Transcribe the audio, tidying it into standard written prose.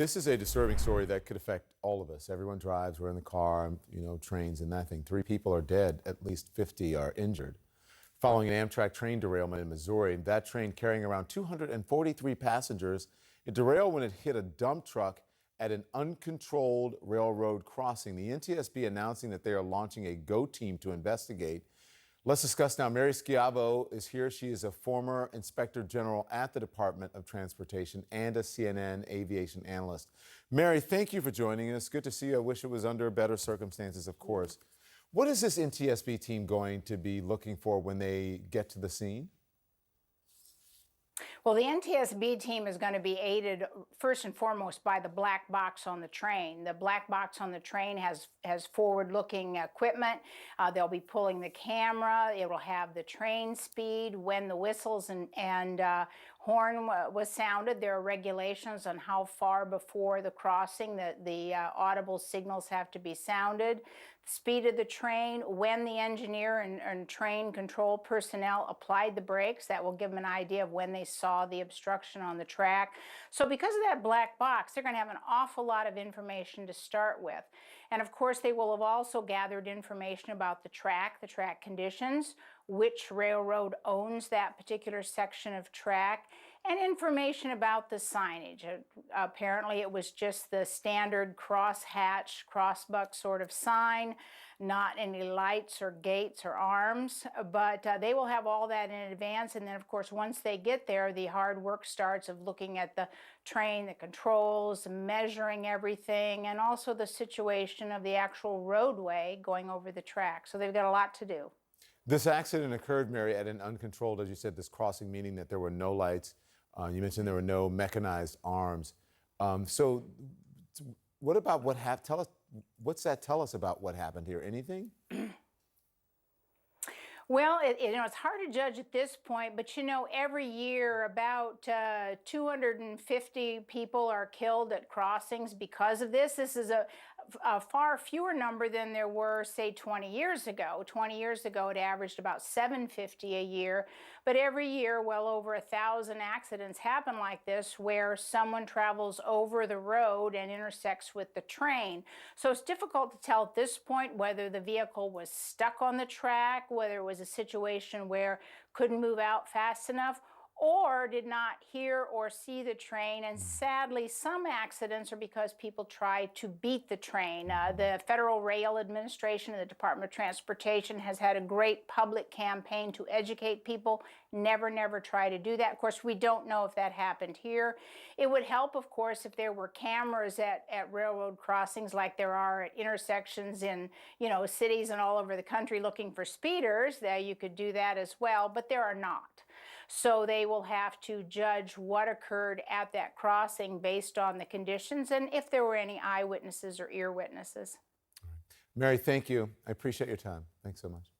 This is a disturbing story that could affect all of us. Everyone drives, we're in the car, trains and that thing. 3 people are dead, at least 50 are injured. Following an Amtrak train derailment in Missouri, that train carrying around 243 passengers, it derailed when it hit a dump truck at an uncontrolled railroad crossing. The NTSB announcing that they are launching a GO team to investigate. Let's discuss now. Mary Schiavo is here. She is a former Inspector General at the Department of Transportation and a CNN aviation analyst. Mary, thank you for joining us. Good to see you. I wish it was under better circumstances, of course. What is this NTSB team going to be looking for when they get to the scene? Well, the NTSB team is going to be aided first and foremost by the black box on the train. The black box on the train has forward-looking equipment. They'll be pulling the camera. It will have the train speed, when the whistles and horn was sounded. There are regulations on how far before the crossing the audible signals have to be sounded. The speed of the train, when the engineer and train control personnel applied the brakes, that will give them an idea of when they saw the obstruction on the track. So because of that black box, they're going to have an awful lot of information to start with. And of course, they will have also gathered information about the track conditions, which railroad owns that particular section of track, and information about the signage. Apparently, it was just the standard crosshatch, crossbuck sort of sign, not any lights or gates or arms, but they will have all that in advance. And then, of course, once they get there, the hard work starts of looking at the train, the controls, measuring everything, and also the situation of the actual roadway going over the track. So they've got a lot to do. This accident occurred, Mary, at an uncontrolled, as you said, this crossing, meaning that there were no lights. You mentioned there were no mechanized arms. So what about what happened? Tell us, what's that tell us about what happened here? Anything? Well, it's hard to judge at this point, but every year about 250 people are killed at crossings because of this. This is a far fewer number than there were, say, 20 years ago. 20 years ago, it averaged about 750 a year, but every year, well over 1,000 accidents happen like this where someone travels over the road and intersects with the train. So it's difficult to tell at this point whether the vehicle was stuck on the track, whether it was a situation where couldn't move out fast enough, or did not hear or see the train. And sadly, some accidents are because people try to beat the train. The Federal Rail Administration and the Department of Transportation has had a great public campaign to educate people. Never try to do that. Of course, we don't know if that happened here. It would help, of course, if there were cameras at railroad crossings like there are at intersections in, cities and all over the country looking for speeders. That you could do that as well, but there are not. So they will have to judge what occurred at that crossing based on the conditions and if there were any eyewitnesses or ear witnesses. Mary, thank you. I appreciate your time. Thanks so much.